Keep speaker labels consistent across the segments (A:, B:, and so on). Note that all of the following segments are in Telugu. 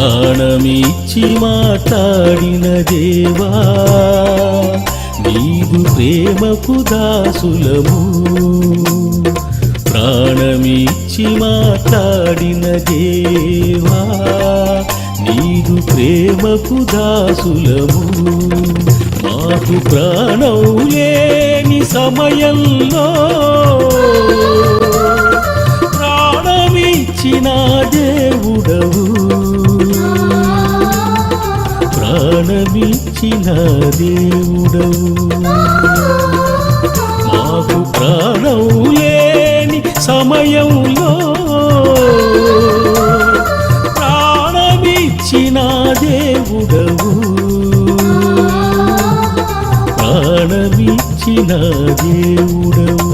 A: ప్రాణమిచ్చి మాట్లాడిన దేవా నీదు ప్రేమకు దాసులము. ప్రాణమిచ్చి మాట్లాడిన దేవా నీదు ప్రేమకు దాసులము. మాకు ప్రాణం లేని సమయంలో ప్రాణమిచ్చిన దేవుడవు. ప్రాణమిచ్చిన దేవుడవు. మాకు ప్రాణం లేని సమయంలో ప్రాణమిచ్చిన దేవుడవు. ప్రాణమిచ్చిన దేవుడవు.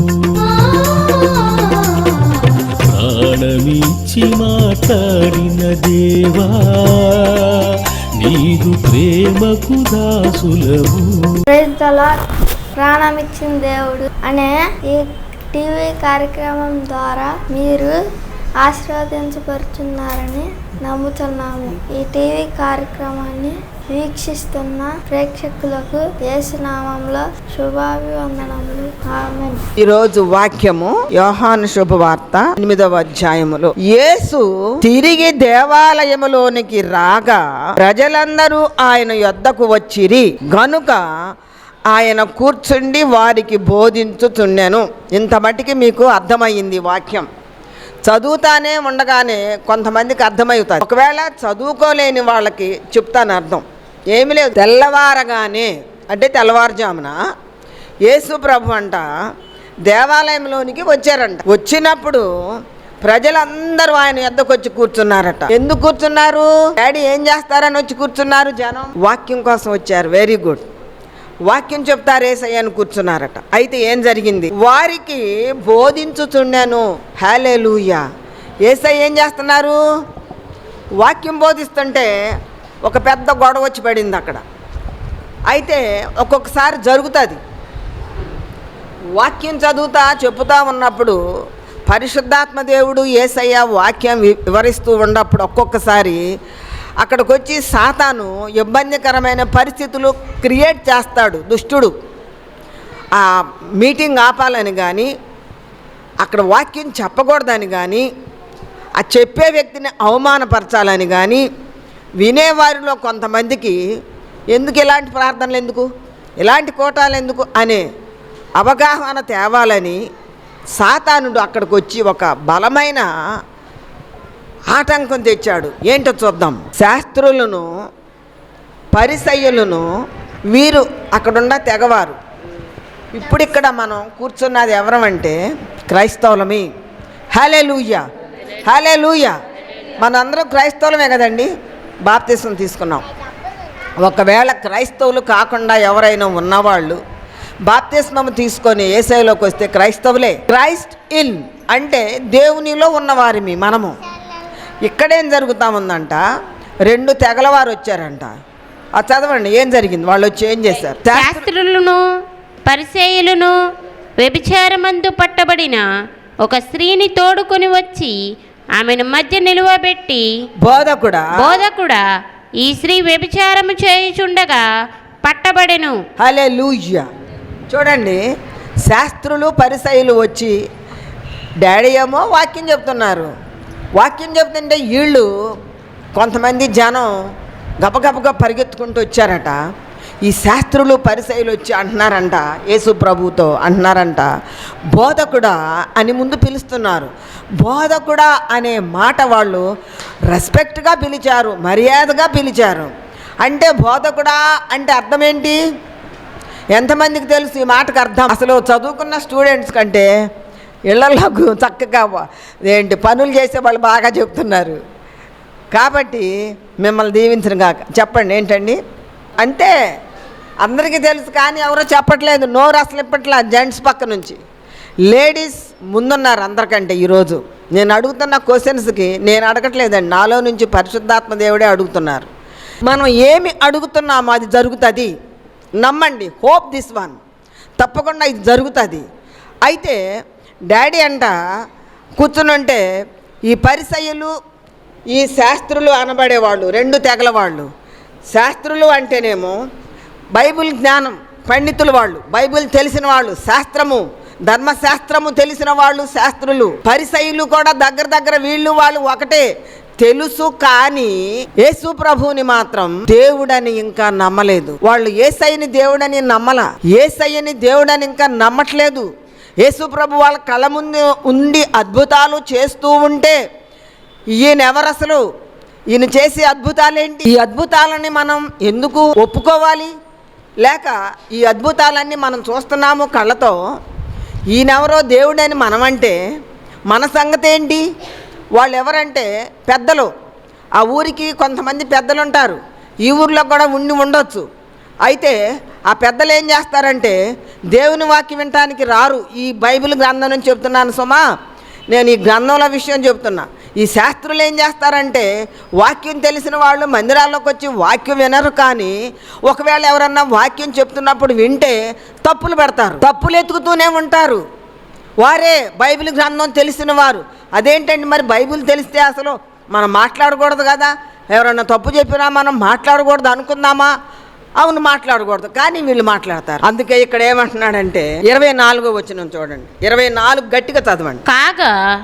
A: ప్రాణమిచ్చి మాట్లాడిన దేవా నీదు ప్రేమకు దాసులము.
B: ప్రాణమిచ్చిన దేవుడు అనే ఈ టీవీ కార్యక్రమం ద్వారా మీరు ఆశీర్వదించబడుతున్నారని నమ్ముతున్నాము. ఈ టీవీ కార్యక్రమాన్ని వీక్షిస్తున్న ప్రేక్షకులకు యేసు నామములో శుభాభివందనములు. ఆమేన్.
C: ఈరోజు వాక్యము యోహాను శుభవార్త 8వ అధ్యాయములో యేసు తిరిగి దేవాలయములోనికి రాగా ప్రజలందరూ ఆయన యొద్దకు వచ్చిరి గనుక ఆయన కూర్చుండి వారికి బోధించుచుండెను. ఇంత మట్టికి మీకు అర్థమయ్యింది వాక్యం. చదువుతానే ఉండగానే కొంతమందికి అర్థమవుతుంది. ఒకవేళ చదువుకోలేని వాళ్ళకి చెప్తాను అర్థం. ఏమి లేదు, తెల్లవారగానే అంటే తెల్లవారుజామున యేసు ప్రభు అంట దేవాలయంలోనికి వచ్చారంట. వచ్చినప్పుడు ప్రజలందరూ ఆయన యొద్దకు వచ్చి కూర్చున్నారట. ఎందుకు కూర్చున్నారు? డాడీ ఏం చేస్తారని వచ్చి కూర్చున్నారు? జనం వాక్యం కోసం వచ్చారు. Very good. వాక్యం చెప్తారు యేసయ్య అని కూర్చున్నారట. అయితే ఏం జరిగింది? వారికి బోధించుచుండెను. హల్లెలూయా. యేసయ్య ఏం చేస్తున్నారు? వాక్యం బోధిస్తుంటే ఒక పెద్ద గొడవ వచ్చి పడింది అక్కడ. అయితే ఒక్కొక్కసారి జరుగుతుంది. వాక్యం చదువుతా చెప్పుతా ఉన్నప్పుడు పరిశుద్ధాత్మ దేవుడు యేసయ్య వాక్యం వివరిస్తూ ఉన్నప్పుడు ఒక్కొక్కసారి అక్కడికి వచ్చి సాతాను ఇబ్బందికరమైన పరిస్థితులు క్రియేట్ చేస్తాడు దుష్టుడు. ఆ మీటింగ్ ఆపాలని కానీ, అక్కడ వాక్యం చెప్పకూడదని కానీ, ఆ చెప్పే వ్యక్తిని అవమానపరచాలని కానీ, వినేవారిలో కొంతమందికి ఎందుకు ఇలాంటి ప్రార్థనలు, ఎందుకు ఇలాంటి కోటాలు ఎందుకు అనే అవగాహన తేవాలని సాతానుడు అక్కడికి వచ్చి ఒక బలమైన ఆటంకం తెచ్చాడు. ఏంటో చూద్దాం. శాస్త్రులను పరిసయ్యులను వీరు అక్కడున్న తెగవారు. ఇప్పుడిక్కడ మనం కూర్చున్నది ఎవరమంటే క్రైస్తవులమి. హల్లెలూయా, హల్లెలూయా. మనందరం క్రైస్తవులమే కదండి. బాప్తిసం తీసుకున్నాం. ఒకవేళ క్రైస్తవులు కాకుండా ఎవరైనా ఉన్నవాళ్ళు బాప్తిస్మము తీసుకొని యేసయ్యలోకి వస్తే క్రైస్తవులే. క్రైస్ట్ ఇన్ అంటే దేవునిలో ఉన్నవారిమి మనము. ఇక్కడేం జరుగుతా ఉందంట, 2 తెగలవారు వచ్చారంట. అది చదవండి, ఏం జరిగింది? వాళ్ళు వచ్చి ఏం చేశారు?
D: శాస్త్రులను పరిసయ్యులను వ్యభిచారమందు పట్టబడిన ఒక స్త్రీని తోడుకొని వచ్చి ఆమెను మధ్య నిలువబెట్టి, బోధకుడా ఈ స్త్రీ వ్యభిచారము చేయుచుండగా పట్టబడెను.
C: హల్లెలూయా. చూడండి, శాస్త్రులు పరిసయ్యులు వచ్చి డాడీ ఏమో వాక్యం చెప్తున్నారు. వాక్యం చెప్తుంటే వీళ్ళు కొంతమంది జనం గబగబగా పరిగెత్తుకుంటూ వచ్చారట. ఈ శాస్త్రులు పరిసయ్యులు వచ్చి అంటున్నారంట, యేసు ప్రభుతో అంటున్నారంట, బోధకుడా అని ముందు పిలుస్తున్నారు. బోధకుడా అనే మాట వాళ్ళు రెస్పెక్ట్గా పిలిచారు, మర్యాదగా పిలిచారు. అంటే బోధకుడా అంటే అర్థం ఏంటి? ఎంతమందికి తెలుసు ఈ మాటకు అర్థం? అసలు చదువుకున్న స్టూడెంట్స్ కంటే ఇళ్లలో చక్కగా ఏంటి పనులు చేసే వాళ్ళు బాగా చెప్తున్నారు. కాబట్టి మిమ్మల్ని దీవించిన కాక చెప్పండి ఏంటండి. అంతే, అందరికీ తెలుసు కానీ ఎవరో చెప్పట్లేదు. నోరు అసలు ఇప్పట్లా జెంట్స్ పక్క నుంచి. లేడీస్ ముందున్నారు అందరికంటే. ఈరోజు నేను అడుగుతున్న క్వశ్చన్స్కి నేను అడగట్లేదండి, నాలో నుంచి పరిశుద్ధాత్మ దేవుడే అడుగుతున్నారు. మనం ఏమి అడుగుతున్నామో అది జరుగుతుంది. నమ్మండి. Hope this one. తప్పకుండా ఇది జరుగుతుంది. అయితే డాడీ అంట కూర్చునుంటే ఈ పరిసయ్యులు ఈ శాస్త్రులు అనబడేవాళ్ళు రెండు తెగల వాళ్ళు. శాస్త్రులు అంటేనేమో బైబిల్ జ్ఞానం పండితులు, వాళ్ళు బైబిల్ తెలిసిన వాళ్ళు, శాస్త్రము ధర్మశాస్త్రము తెలిసిన వాళ్ళు శాస్త్రులు. పరిసయ్యులు కూడా దగ్గర వీళ్ళు వాళ్ళు ఒకటే, తెలుసు. కానీ యేసు ప్రభువుని మాత్రం దేవుడని ఇంకా నమ్మలేదు. వాళ్ళు యేసయ్యని దేవుడని నమ్మల, యేసయ్యని దేవుడని ఇంకా నమ్మట్లేదు. యేసు ప్రభు వాళ్ళ కళ్ళ ముందు ఉండి అద్భుతాలు చేస్తూ ఉంటే ఈయనెవరు అసలు, ఈయన చేసే అద్భుతాలేంటి, ఈ అద్భుతాలని మనం ఎందుకు ఒప్పుకోవాలి? లేక ఈ అద్భుతాలన్నీ మనం చూస్తున్నాము కళ్ళతో, ఈయనెవరో దేవుడని మనమంటే మన సంగతి ఏంటి? వాళ్ళు ఎవరంటే పెద్దలు. ఆ ఊరికి కొంతమంది పెద్దలు ఉంటారు, ఈ ఊర్లో కూడా ఉండొచ్చు. అయితే ఆ పెద్దలు ఏం చేస్తారంటే దేవుని వాక్యం వినటానికి రారు. ఈ బైబిల్ గ్రంథం నుంచి చెప్తున్నాను సుమా, నేను ఈ గ్రంథంలో విషయం చెప్తున్నా. ఈ శాస్త్రులు ఏం చేస్తారంటే వాక్యం తెలిసిన వాళ్ళు మందిరాల్లోకి వచ్చి వాక్యం వినరు. కానీ ఒకవేళ ఎవరన్నా వాక్యం చెప్తున్నప్పుడు వింటే తప్పులు పెడతారు, తప్పులు ఎత్తుకుతూనే ఉంటారు. వారే బైబిల్ గ్రంథం తెలిసిన వారు. అదేంటండి మరి బైబిల్ తెలిస్తే అసలు మనం మాట్లాడకూడదు కదా, ఎవరన్నా తప్పు చెప్పినా మనం మాట్లాడకూడదు అనుకుందామా? అవును, మాట్లాడకూడదు. కానీ వీళ్ళు మాట్లాడతారు. అందుకే ఇక్కడ ఏమంటున్నాడంటే 24వ వచనం చూడండి, 24 గట్టిగా చదవండి.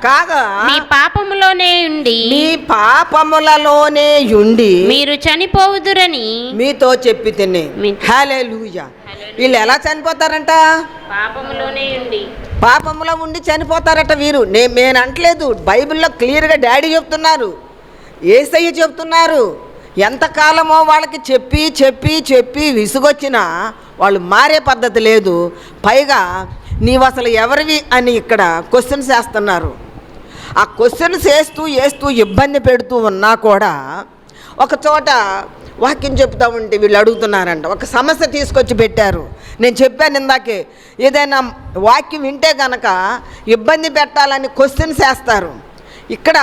D: కాగా మీ పాపములోనే ఉండి,
C: మీ పాపములలోనే ఉండి
D: మీరు చనిపోవుదురని
C: మీతో చెప్పి తిని. హల్లెలూయా. వీళ్ళు ఎలా చనిపోతారంట?
D: పాపములోనే ఉండి,
C: పాపములో ఉండి చనిపోతారట వీరు. నేను అంటలేదు, బైబిల్లో క్లియర్గా డాడీ చెప్తున్నారు, యేసయ్య చెప్తున్నారు. ఎంతకాలమో వాళ్ళకి చెప్పి చెప్పి చెప్పి విసుగొచ్చినా వాళ్ళు మారే పద్ధతి లేదు. పైగా నీవు అసలు ఎవరివి అని ఇక్కడ క్వశ్చన్స్ వేస్తున్నారు. ఆ క్వశ్చన్స్ వేస్తూ ఇబ్బంది పెడుతూ ఉన్నా కూడా ఒక చోట వాక్యం చెప్తా ఉంటే వీళ్ళు అడుగుతున్నారంట, ఒక సమస్య తీసుకొచ్చి పెట్టారు. నేను చెప్పాను ఇందాకే, ఏదైనా వాక్యం వింటే కనుక ఇబ్బంది పెట్టాలని క్వశ్చన్స్ వేస్తారు. ఇక్కడ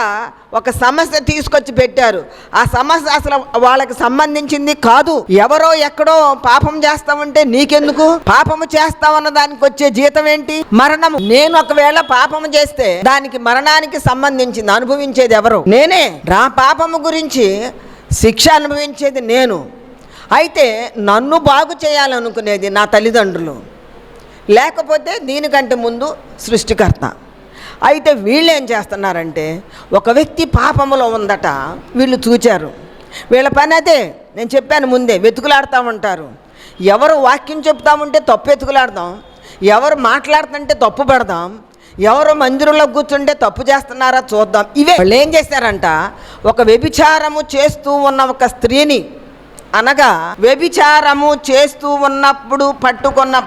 C: ఒక సమస్య తీసుకొచ్చి పెట్టారు. ఆ సమస్య అసలు వాళ్ళకి సంబంధించింది కాదు. ఎవరో ఎక్కడో పాపం చేస్తామంటే నీకెందుకు? పాపము చేస్తామన్న దానికి వచ్చే జీతం ఏంటి? మరణం. నేను ఒకవేళ పాపము చేస్తే దానికి మరణానికి సంబంధించింది, అనుభవించేది ఎవరు? నేనే. నా పాపము గురించి శిక్ష అనుభవించేది నేను. అయితే నన్ను బాగు చేయాలనుకునేది నా తల్లిదండ్రులు, లేకపోతే దీనికంటే ముందు సృష్టికర్త. అయితే వీళ్ళు ఏం చేస్తున్నారంటే ఒక వ్యక్తి పాపములో ఉందట, వీళ్ళు చూచారు. వీళ్ళ పని అదే, నేను చెప్పాను ముందే, వెతుకులాడుతూ ఉంటారు. ఎవరు వాక్యం చెప్తా ఉంటే తప్పు వెతుకులాడదాం, ఎవరు మాట్లాడుతుంటే తప్పు పెడదాం, ఎవరు మందిరంలో కూర్చుంటే తప్పు చేస్తున్నారా చూద్దాం. ఇవే వాళ్ళు ఏం చేశారంట, ఒక వ్యభిచారము చేస్తూ ఉన్న ఒక స్త్రీని, అనగా వ్యభిచారము చేస్తూ ఉన్నప్పుడు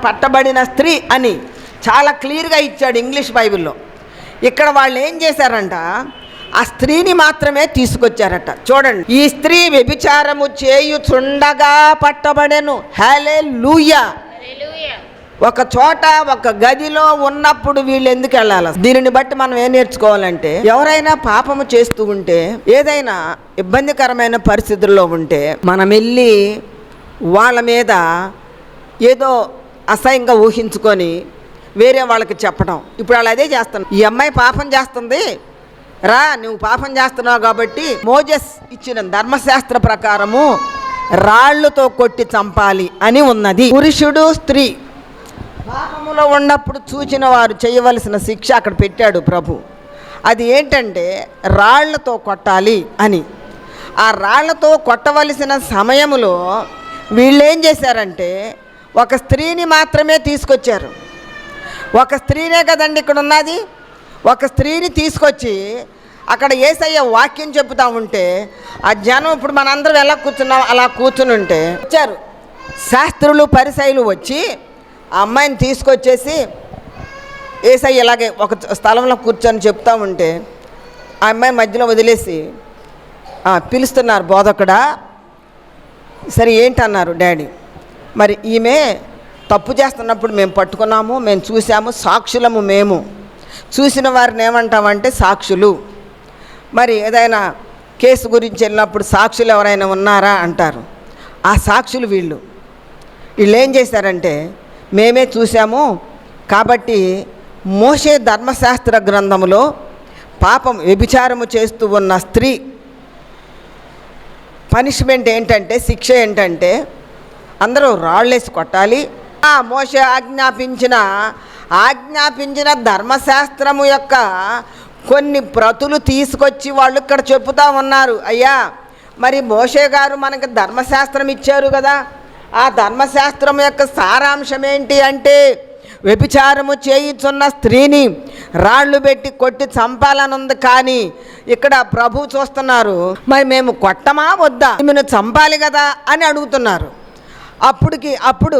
C: పట్టబడిన స్త్రీ అని చాలా క్లియర్గా ఇచ్చాడు ఇంగ్లీష్ బైబిల్లో. ఇక్కడ వాళ్ళు ఏం చేశారంట, ఆ స్త్రీని మాత్రమే తీసుకొచ్చారట. చూడండి, ఈ స్త్రీ వ్యభిచారము చేయుచుండగా పట్టబడెను. హల్లెలూయా. ఒక చోట ఒక గదిలో ఉన్నప్పుడు వీళ్ళు ఎందుకు వెళ్ళాలి? దీనిని బట్టి మనం ఏం నేర్చుకోవాలంటే, ఎవరైనా పాపము చేస్తూ ఉంటే, ఏదైనా ఇబ్బందికరమైన పరిస్థితుల్లో ఉంటే మనం వెళ్ళి వాళ్ళ మీద ఏదో అసహ్యంగా ఊహించుకొని వేరే వాళ్ళకి చెప్పడం. ఇప్పుడు వాళ్ళు అదే చేస్తున్నారు. ఈ అమ్మాయి పాపం చేస్తుంది, రా నువ్వు పాపం చేస్తున్నావు కాబట్టి మోజెస్ ఇచ్చిన ధర్మశాస్త్ర ప్రకారము రాళ్లతో కొట్టి చంపాలి అని ఉన్నది. పురుషుడు స్త్రీ పాపములో ఉన్నప్పుడు చూచిన వారు చేయవలసిన శిక్ష అక్కడ పెట్టాడు ప్రభు. అది ఏంటంటే రాళ్లతో కొట్టాలి అని. ఆ రాళ్లతో కొట్టవలసిన సమయంలో వీళ్ళు ఏం చేశారంటే ఒక స్త్రీని మాత్రమే తీసుకొచ్చారు. ఒక స్త్రీనే కదండి ఇక్కడ ఉన్నది. ఒక స్త్రీని తీసుకొచ్చి అక్కడ యేసయ్య వాక్యం చెప్తా ఉంటే ఆ జనం, ఇప్పుడు మనందరం ఎలా కూర్చున్నాం అలా కూర్చుని ఉంటే వచ్చారు శాస్త్రులు పరిసయ్యులు వచ్చి ఆ అమ్మాయిని తీసుకొచ్చేసి యేసయ్య ఇలాగే ఒక స్థలంలో కూర్చొని చెప్తా ఉంటే ఆ అమ్మాయి మధ్యలో వదిలేసి పిలుస్తున్నారు, బోధకుడా. సరే ఏంటన్నారు డాడీ, మరి ఈమె తప్పు చేస్తున్నప్పుడు మేము పట్టుకున్నాము, మేము చూసాము, సాక్షులము, మేము చూసిన వారిని ఏమంటామంటే సాక్షులు. మరి ఏదైనా కేసు గురించి వెళ్ళినప్పుడు సాక్షులు ఎవరైనా ఉన్నారా అంటారు. ఆ సాక్షులు వీళ్ళు ఏం చేశారంటే మేమే చూసాము కాబట్టి మోషే ధర్మశాస్త్ర గ్రంథములో పాపం వ్యభిచారము చేస్తూ ఉన్న స్త్రీ పనిష్మెంట్ ఏంటంటే, శిక్ష ఏంటంటే అందరూ రాళ్ళేసి కొట్టాలి. మోషే ఆజ్ఞాపించిన ధర్మశాస్త్రము యొక్క కొన్ని ప్రతులు తీసుకొచ్చి వాళ్ళు ఇక్కడ చెప్పుతా ఉన్నారు. అయ్యా, మరి మోషే గారు మనకు ధర్మశాస్త్రం ఇచ్చారు కదా, ఆ ధర్మశాస్త్రం యొక్క సారాంశం ఏంటి అంటే వ్యభిచారము చేయుచున్న స్త్రీని రాళ్ళు పెట్టి కొట్టి చంపాలనుంది. కానీ ఇక్కడ ప్రభు చూస్తున్నారు, మరి మేము కొట్టమా వద్దా, మేము చంపాలి కదా అని అడుగుతున్నారు. అప్పుడు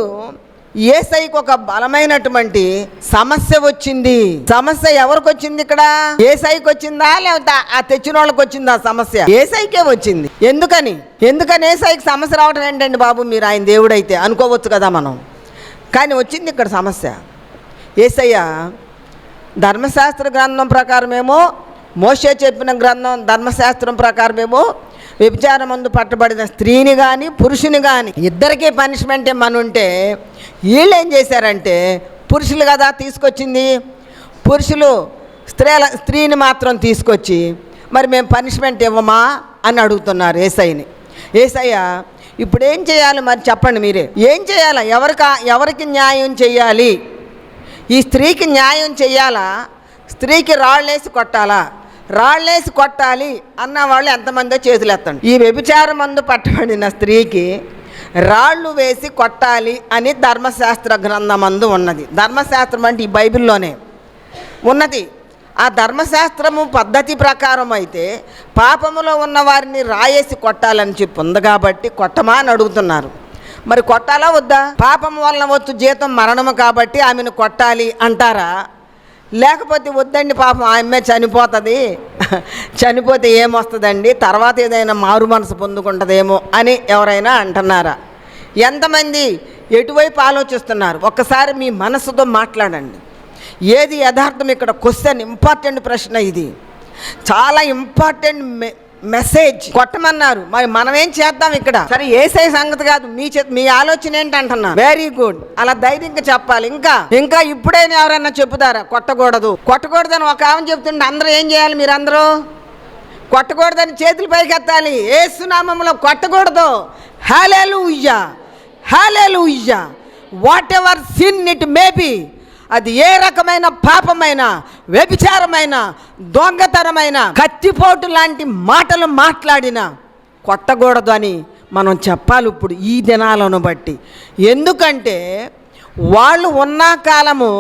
C: యేసయ్యకు ఒక బలమైనటువంటి సమస్య వచ్చింది. సమస్య ఎవరికి వచ్చింది? ఇక్కడ యేసయ్యకి వచ్చిందా లేకపోతే ఆ తెచ్చిన వాళ్ళకి వచ్చిందా? సమస్య యేసయ్యకే వచ్చింది. ఎందుకని యేసయ్యకి సమస్య రావడం ఏంటండి బాబు, మీరు ఆయన దేవుడైతే అనుకోవచ్చు కదా మనం. కానీ వచ్చింది ఇక్కడ సమస్య. యేసయ్య ధర్మశాస్త్ర గ్రంథం ప్రకారమేమో, మోషే చెప్పిన ధర్మశాస్త్రం ప్రకారమేమో వ్యభిచారం ముందు పట్టబడిన స్త్రీని కానీ పురుషుని కానీ ఇద్దరికీ పనిష్మెంట్ ఏమనుంటే, వీళ్ళు ఏం చేశారంటే, పురుషులు కదా తీసుకొచ్చింది, పురుషులు స్త్రీని మాత్రం తీసుకొచ్చి మరి మేము పనిష్మెంట్ ఇవ్వమా అని అడుగుతున్నారు యేసయ్యని. యేసయ్య ఇప్పుడు ఏం చేయాలి మరి చెప్పండి, మీరే ఏం చేయాలా? ఎవరికి న్యాయం చేయాలి? ఈ స్త్రీకి న్యాయం చేయాలా? స్త్రీకి రాళ్ళేసి కొట్టాలా? రాళ్ళేసి కొట్టాలి అన్న వాళ్ళు ఎంతమందో చేతులు ఎత్తండి. ఈ వ్యభిచారం మందు పట్టబడిన స్త్రీకి రాళ్ళు వేసి కొట్టాలి అని ధర్మశాస్త్ర గ్రంథమందు ఉన్నది. ధర్మశాస్త్రం అంటే ఈ బైబిల్లోనే ఉన్నది. ఆ ధర్మశాస్త్రము పద్ధతి ప్రకారం అయితే పాపములో ఉన్న వారిని రాయేసి కొట్టాలని చెప్పి ఉంది కాబట్టి కొట్టమా అని అడుగుతున్నారు. మరి కొట్టాలా వద్దా? పాపం వలన వచ్చు జీతం మరణము కాబట్టి ఆమెను కొట్టాలి అంటారా? లేకపోతే వద్దండి, పాపం ఆమె చనిపోతుంది, చనిపోతే ఏమొస్తుందండి, తర్వాత ఏదైనా మారు మనసు పొందుకుంటుందేమో అని ఎవరైనా అంటున్నారా? ఎంతమంది ఎటువైపు ఆలోచిస్తున్నారు? ఒక్కసారి మీ మనసుతో మాట్లాడండి. ఏది యథార్థం? ఇక్కడ క్వశ్చన్, ఇంపార్టెంట్ ప్రశ్న ఇది, చాలా ఇంపార్టెంట్ మెసేజ్. కొట్టమన్నారు, మరి మనం ఏం చేద్దాం ఇక్కడ? సరే యేసయ్య సంగతి కాదు, మీ ఆలోచన ఏంటి అంటున్నా. వెరీ గుడ్, అలా ధైర్యంగా చెప్పాలి. ఇంకా ఇప్పుడైనా ఎవరైనా చెప్పుతారా కొట్టకూడదని ఒక ఆమె చెప్తుంటే అందరూ ఏం చేయాలి? మీరందరూ కొట్టకూడదని చేతులు పైకెత్తాలి. యేసు నామములో కొట్టకూడదు. హల్లెలూయా, హల్లెలూయా. Whatever sin it may be, అది ఏ రకమైన పాపమైన, వ్యభిచారమైన, దొంగతనమైన, కత్తిపోటు లాంటి మాటలు మాట్లాడినా కొట్టకూడదు అని మనం చెప్పాలి ఇప్పుడు ఈ దినాలను బట్టి. ఎందుకంటే వాళ్ళు ఉన్న కాలము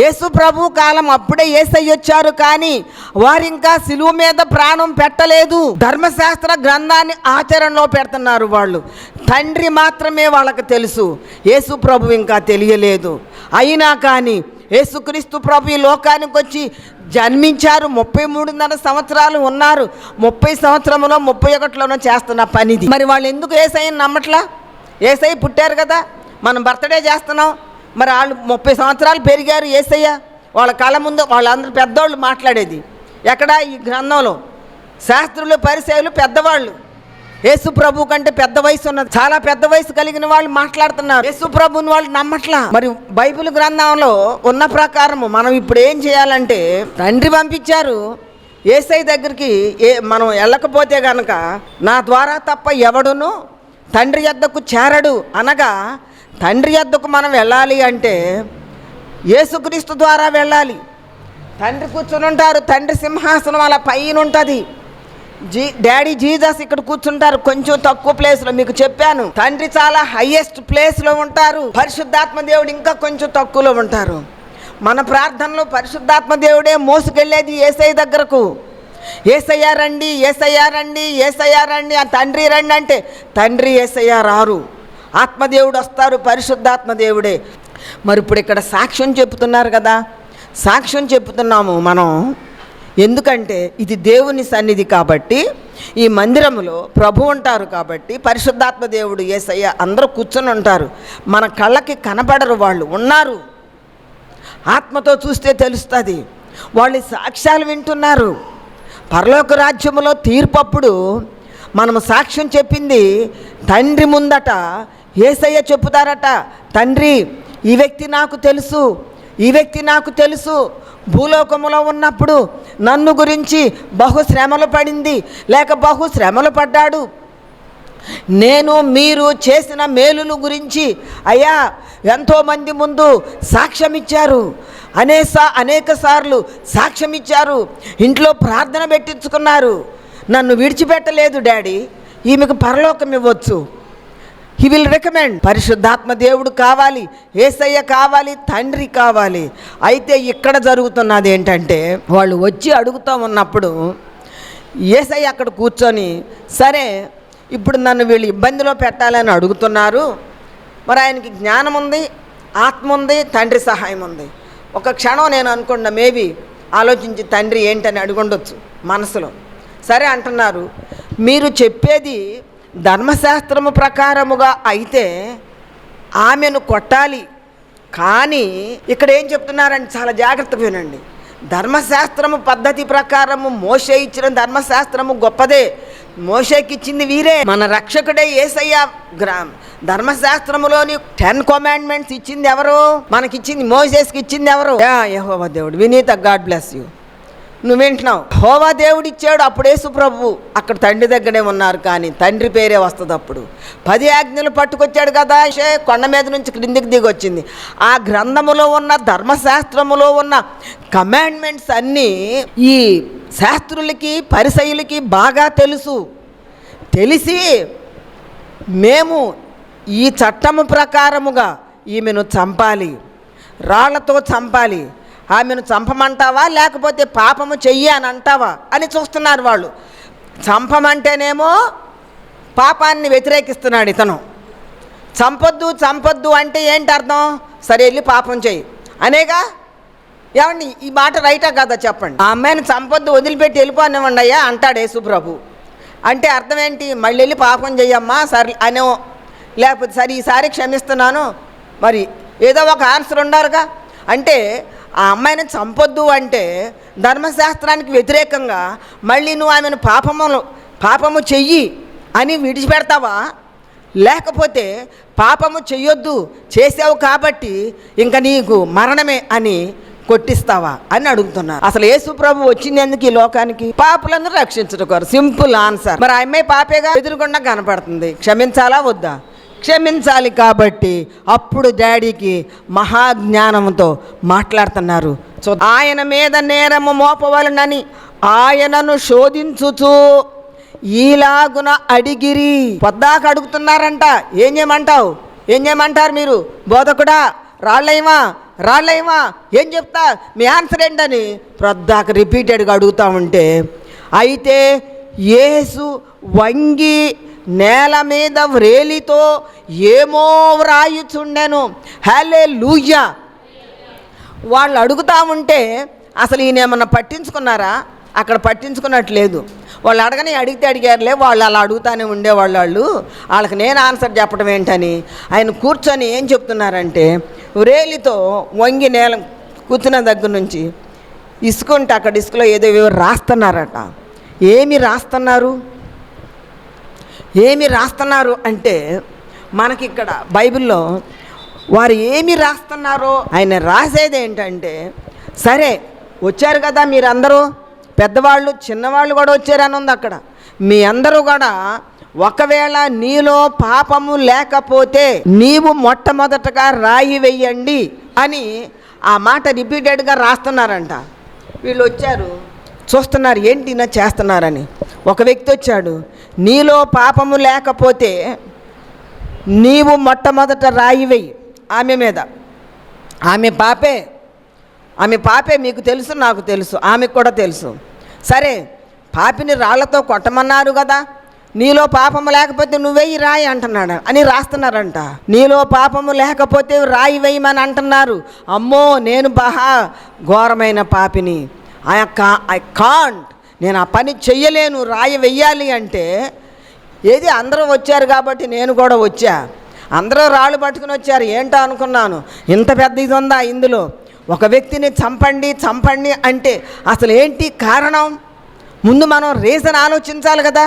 C: యేసు ప్రభు కాలం, అప్పుడే యేసయ్య వచ్చారు, కానీ వారు ఇంకా సిలువ మీద ప్రాణం పెట్టలేదు. ధర్మశాస్త్ర గ్రంథాన్ని ఆచరణలో పెడుతున్నారు వాళ్ళు. తండ్రి మాత్రమే వాళ్ళకి తెలుసు, యేసు ప్రభు ఇంకా తెలియలేదు. అయినా కానీ యేసుక్రీస్తు ప్రభు ఈ లోకానికి వచ్చి జన్మించారు. 33.5 సంవత్సరాలు ఉన్నారు. 30 సంవత్సరంలో 31లోనో చేస్తున్న పనిది. మరి వాళ్ళు ఎందుకు యేసయ్యని నమ్మట్లా? యేసయ్య పుట్టారు కదా, మనం బర్త్డే చేస్తున్నాం. మరి వాళ్ళు 30 సంవత్సరాలు పెరిగారు యేసయ్య. వాళ్ళ కళ ముందు వాళ్ళందరూ పెద్దవాళ్ళు మాట్లాడేది ఎక్కడ? ఈ గ్రంథంలో. శాస్త్రులు పరిసయ్యులు పెద్దవాళ్ళు, యేసు ప్రభు కంటే పెద్ద వయసు ఉన్నది, చాలా పెద్ద వయసు కలిగిన వాళ్ళు మాట్లాడుతున్నారు. యేసు ప్రభుని వాళ్ళు నమ్మట్లా. మరి బైబిల్ గ్రంథంలో ఉన్న ప్రకారము మనం ఇప్పుడు ఏం చేయాలంటే, తండ్రి పంపించారు యేసయ్య దగ్గరికి. మనం వెళ్ళకపోతే గనక నా ద్వారా తప్ప ఎవడును తండ్రి యొద్దకు చేరడు అనగా, తండ్రి యొద్దకు మనం వెళ్ళాలి అంటే యేసుక్రీస్తు ద్వారా వెళ్ళాలి. తండ్రి కూర్చుని ఉంటారు, తండ్రి సింహాసనం అలా పైన ఉంటుంది. డాడీ జీసస్ ఇక్కడ కూర్చుంటారు కొంచెం తక్కువ ప్లేస్లో. మీకు చెప్పాను, తండ్రి చాలా హైయెస్ట్ ప్లేస్లో ఉంటారు, పరిశుద్ధాత్మ దేవుడు ఇంకా కొంచెం తక్కువలో ఉంటారు. మన ప్రార్థనలో పరిశుద్ధాత్మ దేవుడే మోసుకెళ్ళేది యేసయ్య దగ్గరకు. యేసయ్య రండి, యేసయ్య రండి, యేసయ్య రండి, ఆ తండ్రి రండి అంటే తండ్రి యేసయ్య రారు, ఆత్మదేవుడు వస్తారు, పరిశుద్ధాత్మ దేవుడే. మరి ఇప్పుడు ఇక్కడ సాక్ష్యం చెప్తున్నారు కదా, సాక్ష్యం చెప్తున్నాము మనం. ఎందుకంటే ఇది దేవుని సన్నిధి కాబట్టి, ఈ మందిరములో ప్రభు ఉంటారు కాబట్టి, పరిశుద్ధాత్మ దేవుడు యేసయ్య అందరూ కూర్చొని ఉంటారు. మన కళ్ళకి కనబడరు, వాళ్ళు ఉన్నారు. ఆత్మతో చూస్తే తెలుస్తుంది. వాళ్ళు సాక్ష్యాలు వింటున్నారు. పరలోక రాజ్యములో తీర్పప్పుడు మనము సాక్ష్యం చెప్పింది తండ్రి ముందట యేసయ్య చెప్పుతారట, తండ్రి ఈ వ్యక్తి నాకు తెలుసు, ఈ వ్యక్తి నాకు తెలుసు, భూలోకములో ఉన్నప్పుడు నన్ను గురించి బహుశ్రమలు పడింది, లేక బహుశ్రమలు పడ్డాడు, నేను మీరు చేసిన మేలుల గురించి అయ్యా ఎంతోమంది ముందు సాక్ష్యం ఇచ్చారు, అనేక సార్లు సాక్ష్యం ఇచ్చారు, ఇంట్లో ప్రార్థన పెట్టించుకున్నారు, నన్ను విడిచిపెట్టలేదు డాడీ, ఈమెకు పరలోకం ఇవ్వచ్చు. He will recommend. పరిశుద్ధాత్మ దేవుడు కావాలి, యేసయ్య కావాలి, తండ్రి కావాలి. అయితే ఇక్కడ జరుగుతున్నది ఏంటంటే, వాళ్ళు వచ్చి అడుగుతూ ఉన్నప్పుడు యేసయ్య అక్కడ కూర్చొని, సరే ఇప్పుడు నన్ను వీళ్ళు ఇబ్బందిలో పెట్టాలని అడుగుతున్నారు, మరి ఆయనకి జ్ఞానం ఉంది, ఆత్మ ఉంది, తండ్రి సహాయం ఉంది. ఒక క్షణం నేను అనుకున్నా, మేబీ ఆలోచించి తండ్రి ఏంటని అడుగుండొచ్చు మనసులో. సరే అంటున్నారు, మీరు చెప్పేది ధర్మశాస్త్రము ప్రకారముగా అయితే ఆమెను కొట్టాలి, కానీ ఇక్కడ ఏం చెప్తున్నారంటే చాలా జాగ్రత్తగా వినండి. ధర్మశాస్త్రము పద్ధతి ప్రకారము మోషే ఇచ్చిన ధర్మశాస్త్రము గొప్పదే, మోషేకి ఇచ్చింది వీరే. మన రక్షకుడే యేసయ్య. ధర్మశాస్త్రములోని 10 commandments ఇచ్చింది ఎవరు? మనకిచ్చింది మోషేస్కి ఇచ్చింది ఎవరు? యెహోవా దేవుడు. Vineeta, God bless you. నువ్వు వింటున్నావు, యెహోవా దేవుడు ఇచ్చాడు. అప్పుడు యేసు ప్రభు అక్కడ తండ్రి దగ్గరే ఉన్నారు, కానీ తండ్రి పేరే వస్తుంది. అప్పుడు 10 ఆజ్ఞలు పట్టుకొచ్చాడు కదా, కొండ మీద నుంచి క్రిందికి దిగి వచ్చింది. ఆ గ్రంథములో ఉన్న ధర్మశాస్త్రములో ఉన్న కమాండ్మెంట్స్ అన్నీ ఈ శాస్త్రులకి పరిసయ్యులకి బాగా తెలిసి మేము ఈ చట్టము ప్రకారముగా ఈమెను చంపాలి, రాళ్లతో చంపాలి, ఆమెను చంపమంటావా లేకపోతే పాపము చెయ్యి అని అంటావా అని చూస్తున్నారు వాళ్ళు. చంపమంటేనేమో పాపాన్ని వ్యతిరేకిస్తున్నాడు ఇతను. చంపొద్దు అంటే ఏంటి అర్థం? సరే వెళ్ళి పాపం చెయ్యి అనేగా. ఏమండి ఈ మాట రైటా కదా చెప్పండి? ఆ అమ్మాయిని చంపొద్దు, వదిలిపెట్టి వెళ్ళిపోనివ్వండి అయ్యా అంటాడు యేసు ప్రభు. అంటే అర్థం ఏంటి? మళ్ళీ వెళ్ళి పాపం చెయ్యమ్మా సరే అనో, లేకపోతే సరే ఈసారి క్షమిస్తున్నాను, మరి ఏదో ఒక ఆన్సర్ ఉండాలిగా. అంటే ఆ అమ్మాయిని చంపొద్దు అంటే ధర్మశాస్త్రానికి వ్యతిరేకంగా మళ్ళీ నువ్వు ఆమెను పాపము చెయ్యి అని విడిచిపెడతావా, లేకపోతే పాపము చెయ్యొద్దు చేసావు కాబట్టి ఇంకా నీకు మరణమే అని కొట్టిస్తావా అని అడుగుతున్నారు. అసలు యేసు ప్రభు వచ్చింది ఎందుకు ఈ లోకానికి? పాపులను రక్షించడం కోరు. Simple answer. మరి ఆ అమ్మాయి పాపేగా, ఎదురుగుండా కనపడుతుంది, క్షమించాలా వద్దా? క్షమించాలి. కాబట్టి అప్పుడు డాడీకి మహాజ్ఞానంతో మాట్లాడుతున్నారు. సో ఆయన మీద నేరము మోపవలనని ఆయనను శోధించుచు ఈలాగున అడిగిరి. పొద్దాక అడుగుతున్నారంట, ఏం చేయమంటారు మీరు బోధకుడా? రాళ్ళేమా ఏం చెప్తా, మీ ఆన్సర్ ఏంటని ప్రొద్దాక రిపీటెడ్గా అడుగుతూ ఉంటే, అయితే యేసు వంగి నేల మీద వ్రేలితో ఏమో వ్రాయుచుండెను. హల్లెలూయా. వాళ్ళు అడుగుతూ ఉంటే అసలు ఈయన ఏమన్నా పట్టించుకున్నారా? అక్కడ పట్టించుకున్నట్లేదు. వాళ్ళు అడిగితే అడిగారులే, వాళ్ళు అలా అడుగుతానే ఉండేవాళ్ళు, వాళ్ళకి నేను ఆన్సర్ చెప్పడం ఏంటని ఆయన కూర్చొని ఏం చెప్తున్నారంటే, వ్రేలితో వంగి నేల కూర్చున్న దగ్గర నుంచి ఇసుకుంటే అక్కడ ఇసుకలో ఏదో రాస్తున్నారట. ఏమి రాస్తున్నారు అంటే మనకి ఇక్కడ బైబిల్లో వారు ఏమి రాస్తున్నారో ఆయన రాసేది ఏంటంటే, సరే వచ్చారు కదా మీరందరూ, పెద్దవాళ్ళు చిన్నవాళ్ళు కూడా వచ్చారని ఉంది అక్కడ. మీ అందరూ కూడా ఒకవేళ నీలో పాపము లేకపోతే నీవు మొట్టమొదటగా రాయి వెయ్యండి అని ఆ మాట రిపీటెడ్గా రాస్తున్నారంట. వీళ్ళు వచ్చారు, చూస్తున్నారు ఏంటి నా చేస్తున్నారని. ఒక వ్యక్తి వచ్చాడు, నీలో పాపము లేకపోతే నీవు మొట్టమొదట రాయి వెయ్యి ఆమె మీద. ఆమె పాపే మీకు తెలుసు, నాకు తెలుసు, ఆమెకు కూడా తెలుసు. సరే పాపిని రాళ్లతో కొట్టమన్నారు కదా, నీలో పాపము లేకపోతే నువ్వెయ్యి రాయి అంటున్నాడు అని రాస్తున్నారంట. నీలో పాపము లేకపోతే రాయి వేయమని అంటున్నారు. అమ్మో నేను ఘోరమైన పాపిని, ఐ కాంట్, నేను ఆ పని చెయ్యలేను, రాయి వెయ్యాలి అంటే. ఏది అందరూ వచ్చారు కాబట్టి నేను కూడా వచ్చా. అందరూ రాళ్ళు పట్టుకుని వచ్చారు. ఏంటో అనుకున్నాను, ఇంత పెద్ద ఇది ఉందా ఇందులో? ఒక వ్యక్తిని చంపండి అంటే అసలు ఏంటి కారణం? ముందు మనం రీజన్ ఆలోచించాలి కదా.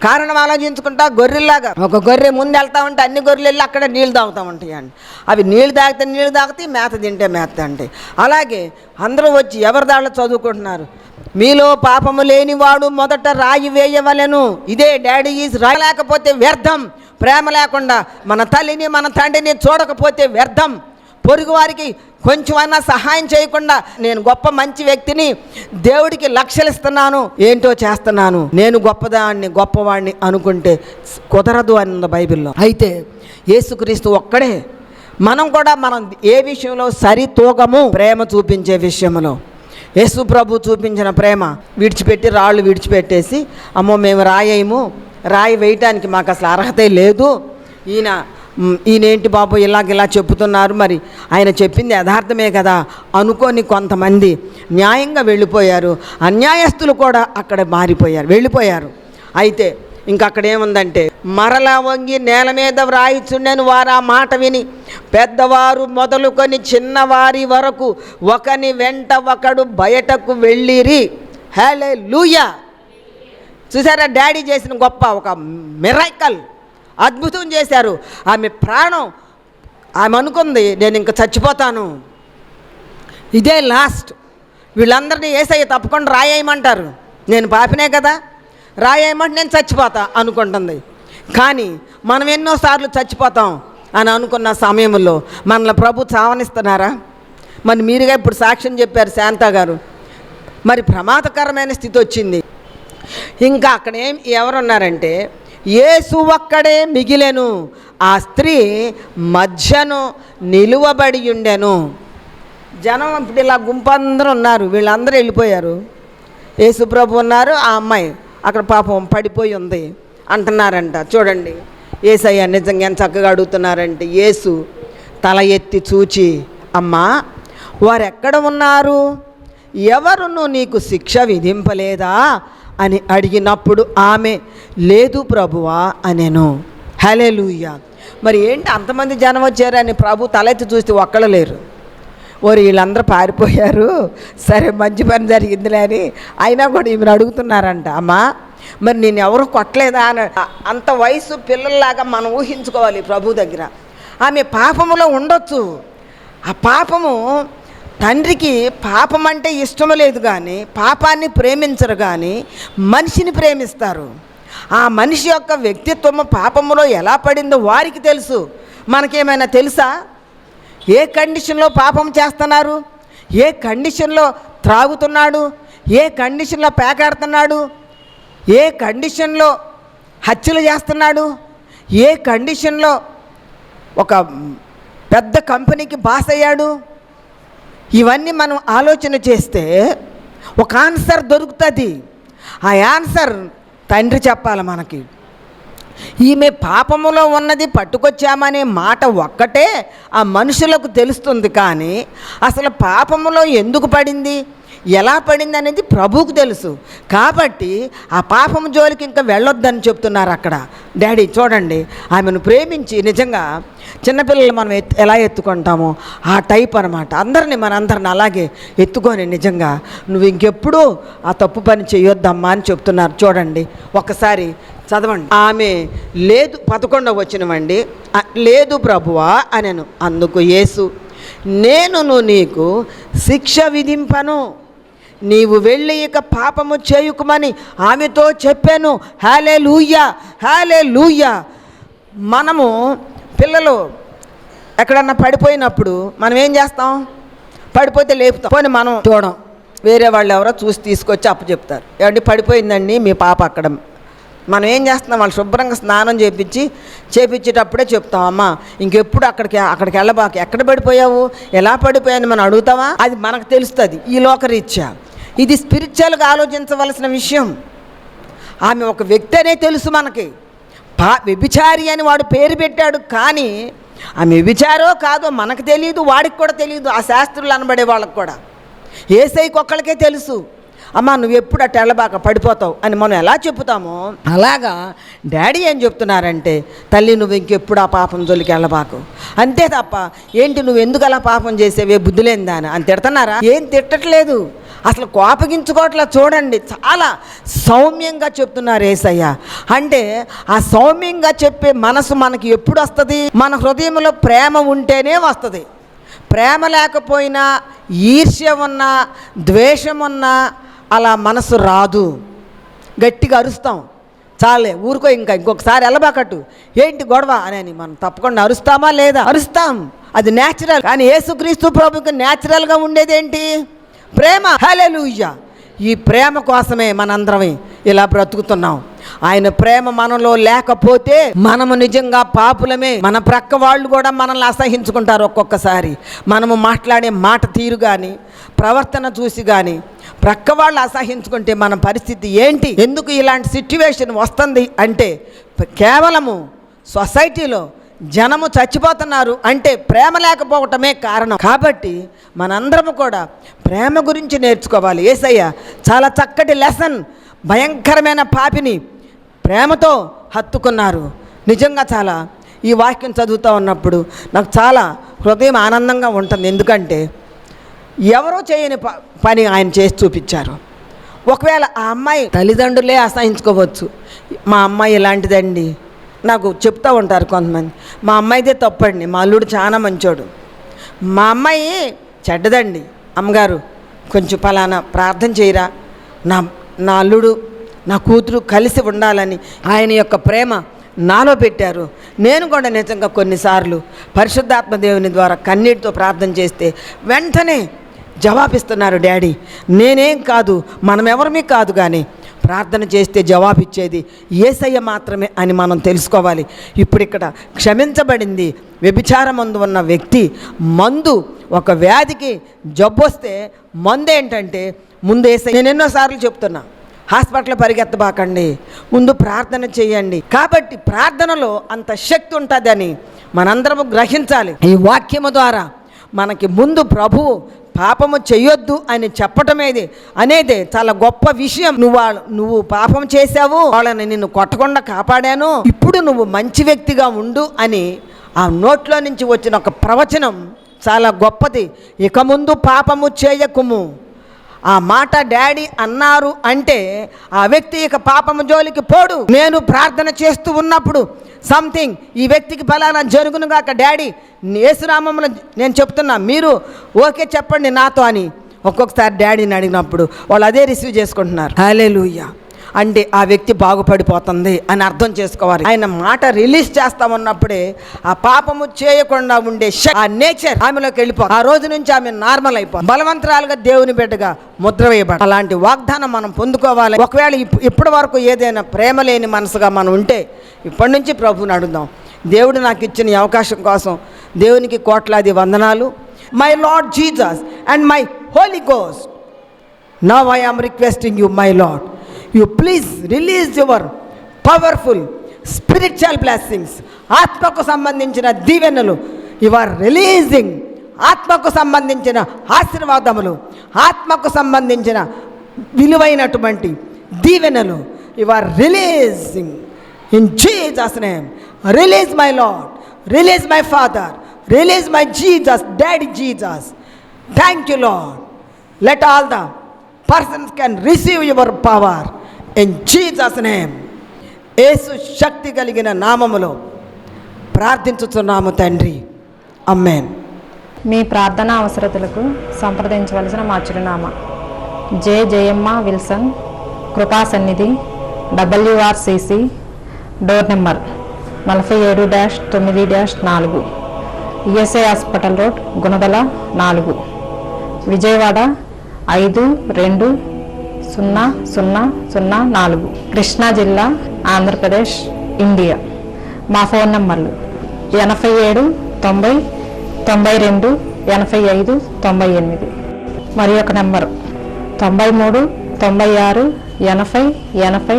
C: కారణం ఆలోచించుకుంటా గొర్రెల్లాగా, ఒక గొర్రె ముందు వెళ్తా ఉంటే అన్ని గొర్రెలు వెళ్ళి అక్కడ నీళ్ళు తాగుతూ ఉంటాయి అండి. అవి నీళ్ళు తాగితే మేత తింటే మేత అంటే. అలాగే అందరూ వచ్చి ఎవరి దాళ్ళు చదువుకుంటున్నారు. మీలో పాపము లేనివాడు మొదట రాయి వేయవలెను. ఇదే డాడీ ఈజ్ రాయి. లేకపోతే వ్యర్థం. ప్రేమ లేకుండా మన తల్లిని మన తండ్రిని చూడకపోతే వ్యర్థం. పొరుగు వారికి కొంచెమైనా సహాయం చేయకుండా నేను గొప్ప మంచి వ్యక్తిని, దేవుడికి లక్షలు ఇస్తున్నాను, ఏంటో చేస్తున్నాను, నేను గొప్పవాడిని అనుకుంటే కుదరదు అన్నది బైబిల్లో. అయితే యేసుక్రీస్తు ఒక్కడే. మనం ఏ విషయంలో సరితూగము? ప్రేమ చూపించే విషయంలో. యేసు ప్రభు చూపించిన ప్రేమ రాళ్ళు విడిచిపెట్టేసి, అమ్మో మేము రాయి వేయటానికి మాకు అసలు అర్హతే లేదు, ఈయనేంటి బాబు ఇలా చెప్తున్నారు, మరి ఆయన చెప్పింది యథార్థమే కదా అనుకొని కొంతమంది న్యాయంగా వెళ్ళిపోయారు. అన్యాయస్తులు కూడా అక్కడ వెళ్ళిపోయారు. అయితే ఇంకక్కడ ఏముందంటే, మరలా వంగి నేల మీద వ్రాయిచుండెను వారు ఆ మాట విని, పెద్దవారు మొదలుకొని చిన్నవారి వరకు ఒకని వెంట ఒకడు బయటకు వెళ్ళిరి. హల్లెలూయా. చూసారా, డాడీ చేసిన గొప్ప ఒక మిరాకిల్, అద్భుతం చేశారు. ఆమె ప్రాణం, ఆమె అనుకుంది నేను ఇంక చచ్చిపోతాను, ఇదే లాస్ట్, వీళ్ళందరినీ యేసయ్య తప్పకుండా రాయేయమంటారు, నేను పాపినే కదా, రాయేయమంటే నేను చచ్చిపోతా అనుకుంటుంది. కానీ మనం ఎన్నోసార్లు చచ్చిపోతాం అని అనుకున్న సమయంలో మనల్ని ప్రభు చావనిస్తున్నారా? మరి మీరుగా ఇప్పుడు సాక్ష్యం చెప్పారు శాంతా గారు, మరి ప్రమాదకరమైన స్థితి వచ్చింది. ఇంకా అక్కడ ఎవరున్నారంటే, యేసు ఒక్కడే మిగిలెను, ఆ స్త్రీ మధ్యను నిలువబడి ఉండెను. జనం ఇప్పుడు ఇలా గుంపందరూ ఉన్నారు, వీళ్ళందరూ వెళ్ళిపోయారు. యేసు ప్రభు ఉన్నారు, ఆ అమ్మాయి అక్కడ పాపం పడిపోయి ఉంది అంటున్నారంట. చూడండి, యేసయ్య నిజంగా ఎంత చక్కగా అడుగుతున్నారంటే, యేసు తల ఎత్తి చూచి, అమ్మా వారెక్కడ ఉన్నారు, ఎవరును నీకు శిక్ష విధింపలేదా అని అడిగినప్పుడు ఆమె లేదు ప్రభువా అనెను. హల్లెలూయా. మరి ఏంటి అంతమంది జనం వచ్చారని ప్రభు తలెత్తి చూస్తే ఒక్కళ్ళు లేరు. వీళ్ళందరూ పారిపోయారు, సరే మంచి పని జరిగిందిలే అని అయినా కూడా ఈమెను అడుగుతున్నారంట, అమ్మా మరి నేను ఎవరు కొట్టలేదా అని. అంత వయసు పిల్లల్లాగా మనం ఊహించుకోవాలి ప్రభు దగ్గర. ఆమె పాపములో ఉండొచ్చు, ఆ పాపము తండ్రికి పాపం అంటే ఇష్టము లేదు, కానీ పాపాన్ని ప్రేమించరు, కానీ మనిషిని ప్రేమిస్తారు. ఆ మనిషి యొక్క వ్యక్తిత్వము పాపములో ఎలా పడిందో వారికి తెలుసు. మనకేమైనా తెలుసా? ఏ కండిషన్లో పాపం చేస్తున్నారు, ఏ కండిషన్లో త్రాగుతున్నాడు, ఏ కండిషన్లో పేకాడుతున్నాడు, ఏ కండిషన్లో హత్యలు చేస్తున్నాడు, ఏ కండిషన్లో ఒక పెద్ద కంపెనీకి బాస్ అయ్యాడు, ఇవన్నీ మనం ఆలోచన చేస్తే ఒక ఆన్సర్ దొరుకుతుంది. ఆ ఆన్సర్ తండ్రి చెప్పాలి మనకి. ఈమె పాపములో ఉన్నది పట్టుకొచ్చామనే మాట ఒక్కటే ఆ మనుషులకు తెలుస్తుంది, కానీ అసలు పాపములో ఎందుకు పడింది, ఎలా పడింది అనేది ప్రభువుకు తెలుసు. కాబట్టి ఆ పాపము జోలికి ఇంకా వెళ్ళొద్దని చెప్తున్నారు అక్కడ డాడీ. చూడండి, ఆమెను ప్రేమించి నిజంగా చిన్నపిల్లలు మనం ఎలా ఎత్తుకుంటామో ఆ టైప్ అనమాట. మనందరిని అలాగే ఎత్తుకొని నిజంగా నువ్వు ఇంకెప్పుడు ఆ తప్పు పని చేయొద్దమ్మా అని చెప్తున్నారు. చూడండి ఒకసారి చదవండి. ఆమె లేదు, 11వ వచనమండి, లేదు ప్రభువా అనెను. అందుకు యేసు, నేను నీకు శిక్ష విధింపను, నీవు వెళ్ళి ఇక పాపము చేయుకుమని ఆమెతో చెప్పాను. హల్లెలూయా, హల్లెలూయా. మనము పిల్లలు ఎక్కడన్నా పడిపోయినప్పుడు మనం ఏం చేస్తాం? పడిపోతే లేపుతాం, పోనీ మనం చూడం, వేరే వాళ్ళు ఎవరో చూసి తీసుకొచ్చి అప్పచెప్తారు, ఏమండి పడిపోయిందండి మీ పాప అక్కడ. మనం ఏం చేస్తున్నాం? వాళ్ళు శుభ్రంగా స్నానం చేపించేటప్పుడే చెప్తాం, అమ్మా ఇంకెప్పుడు అక్కడికి వెళ్ళబాక, ఎక్కడ పడిపోయావు, ఎలా పడిపోయాని మనం అడుగుతావా? అది మనకు తెలుస్తుంది ఈ లోకరీత్యా. ఇది స్పిరిచువల్గా ఆలోచించవలసిన విషయం. ఆమె ఒక వ్యక్తి అనే తెలుసు మనకి, వ్యభిచారి అని వాడు పేరు పెట్టాడు, కానీ ఆమె వ్యభిచారో కాదో మనకు తెలియదు, వాడికి కూడా తెలియదు, ఆ శాస్త్రులు అనబడే వాళ్ళకి కూడా. యేసయ్యకి ఒక్కళ్ళకే తెలుసు, అమ్మా నువ్వు ఎప్పుడు అట్ట వెళ్ళబాక పడిపోతావు అని మనం ఎలా చెప్తామో అలాగా డాడీ ఏం చెప్తున్నారంటే, తల్లి నువ్వు ఇంకెప్పుడు ఆ పాపం జోలికి వెళ్ళబాకు, అంతే తప్ప ఏంటి నువ్వు ఎందుకు అలా పాపం చేసేవే బుద్ధులేందా అని తిడుతున్నారా? ఏం తిట్టట్లేదు, అసలు కోపగించుకోవట్లా. చూడండి, చాలా సౌమ్యంగా చెప్తున్నారు యేసయ్య. అంటే ఆ సౌమ్యంగా చెప్పే మనసు మనకి ఎప్పుడు వస్తుంది? మన హృదయంలో ప్రేమ ఉంటేనే వస్తుంది. ప్రేమ లేకపోయినా, ఈర్ష్య ఉన్నా, ద్వేషం ఉన్నా, అలా మనసు రాదు. గట్టిగా అరుస్తాం, చాలే ఊరుకో, ఇంకొకసారి ఎలబాకట్టు, ఏంటి గొడవ అని మనం తప్పకుండా అరుస్తామా లేదా? అరుస్తాం, అది న్యాచురల్. కానీ యేసుక్రీస్తు ప్రభుకి న్యాచురల్గా ఉండేది ఏంటి? ప్రేమ. హల్లెలూయా. ఈ ప్రేమ కోసమే మనందరమే ఇలా బ్రతుకుతున్నాం. ఆయన ప్రేమ మనలో లేకపోతే మనము నిజంగా పాపులమే. మన ప్రక్క వాళ్ళు కూడా మనల్ని అసహించుకుంటారు. ఒక్కొక్కసారి మనము మాట్లాడే మాట తీరు కానీ, ప్రవర్తన చూసి కానీ ప్రక్క వాళ్ళు అసహించుకుంటే మన పరిస్థితి ఏంటి? ఎందుకు ఇలాంటి సిట్యువేషన్ వస్తుంది అంటే కేవలము సొసైటీలో జనము చచ్చిపోతున్నారు అంటే ప్రేమ లేకపోవటమే కారణం. కాబట్టి మనందరము కూడా ప్రేమ గురించి నేర్చుకోవాలి. యేసయ్య చాలా చక్కటి లెసన్, భయంకరమైన పాపిని ప్రేమతో హత్తుకున్నారు. నిజంగా చాలా ఈ వాక్యం చదువుతూ ఉన్నప్పుడు నాకు చాలా హృదయం ఆనందంగా ఉంటుంది. ఎందుకంటే ఎవరో చేయని పని ఆయన చేసి చూపించారు. ఒకవేళ ఆ అమ్మాయి తల్లిదండ్రులే అసహించుకోవచ్చు, మా అమ్మాయి ఇలాంటిదండి, నాకు చెప్తూ ఉంటారు కొంతమంది, మా అమ్మాయిదే తప్పండి, మా అల్లుడు చాలా మంచోడు, మా అమ్మాయి చెడ్డదండి, అమ్మగారు కొంచెం పలానా ప్రార్థన చేయరా, నా అల్లుడు నా కూతురు కలిసి ఉండాలని ఆయన యొక్క ప్రేమ నాలో పెట్టారు. నేను కూడా నిజంగా కొన్నిసార్లు పరిశుద్ధాత్మ దేవుని ద్వారా కన్నీటితో ప్రార్థన చేస్తే వెంటనే జవాబిస్తున్నారు డాడీ. నేనేం కాదు, మనం ఎవరమీ కాదు, కానీ ప్రార్థన చేస్తే జవాబిచ్చేది యేసయ్య మాత్రమే అని మనం తెలుసుకోవాలి. ఇప్పుడు ఇక్కడ క్షమించబడింది వ్యభిచారమందు ఉన్న వ్యక్తి. మందు, ఒక వ్యాధికి జబ్బు వస్తే మందు ఏంటంటే ముందు యేసయ్య. నేను ఎన్నోసార్లు చెప్తున్నా, హాస్పిటల్ పరిగెత్తబాకండి, ముందు ప్రార్థన చేయండి. కాబట్టి ప్రార్థనలో అంత శక్తి ఉంటుందని మనందరము గ్రహించాలి. ఈ వాక్యము ద్వారా మనకి ముందు ప్రభువు పాపము చెయ్యొద్దు అని చెప్పటమేది అనేదే చాలా గొప్ప విషయం. నువ్వు పాపం చేశావు, వాళ్ళని నిన్ను కొట్టకుండా కాపాడాను, ఇప్పుడు నువ్వు మంచి వ్యక్తిగా ఉండు అని ఆ నోట్లో నుంచి వచ్చిన ఒక ప్రవచనం చాలా గొప్పది. ఇక ముందు పాపము చేయకుము, ఆ మాట డాడీ అన్నారు అంటే ఆ వ్యక్తి ఇక పాపము జోలికి పోడు. నేను ప్రార్థన చేస్తూ ఉన్నప్పుడు సంథింగ్ ఈ వ్యక్తికి ఫలానా జరుగును గాక డాడీ, యేసునామములో నేను చెప్తున్నా, మీరు ఓకే చెప్పండి నాతో అని ఒక్కొక్కసారి డాడీని అడిగినప్పుడు వాళ్ళు అదే రిసీవ్ చేసుకుంటున్నారు. హల్లెలూయా. అంటే ఆ వ్యక్తి బాగుపడిపోతుంది అని అర్థం చేసుకోవాలి. ఆయన మాట రిలీజ్ చేస్తా ఉన్నప్పుడే ఆ పాపము చేయకుండా ఉండే ఆ నేచర్ ఆమెలోకి వెళ్ళిపో. ఆ రోజు నుంచి ఆమె నార్మల్ అయిపోతుంది, బలవంతరాలుగా దేవుని బిడ్డగా ముద్ర వేయబడి. అలాంటి వాగ్దానం మనం పొందుకోవాలి. ఒకవేళ ఇప్పటి వరకు ఏదైనా ప్రేమ లేని మనసుగా మనం ఉంటే ఇప్పటి నుంచి ప్రభువుని అడుగుదాం. దేవుడు నాకు ఇచ్చిన ఈ అవకాశం కోసం దేవునికి కోట్లాది వందనాలు. My lord Jesus and my Holi ghost, now I am requesting you my lord, you please release your powerful spiritual blessings. ఆత్మకు సంబంధించిన దీవెనలు you are releasing, ఆత్మకు సంబంధించిన ఆశీర్వాదములు, ఆత్మకు సంబంధించిన విలువైనటువంటి దీవెనలు you are releasing in Jesus name. Release my Lord, release my Father, release my Jesus, Daddy Jesus. Thank you Lord. Let all the persons can receive your power in Jesus name. యేసు శక్తి కలిగిన నామములో ప్రార్థించుచున్నాము తండ్రి, ఆమేన్.
E: మీ ప్రార్థన అవసరతలకు సంప్రదించవలసిన మా చిరునామా: జే జయమ్మ విల్సన్, కృపా సన్నిధి, WRCC, door number 47-9-4, ESI hospital road, Gunadala 4, Vijayawada 520004, Krishna జిల్లా, ఆంధ్రప్రదేశ్, ఇండియా. మా ఫోన్ నంబర్లు 87 90 92 85 98, మరి ఒక నెంబరు 93 96 80 80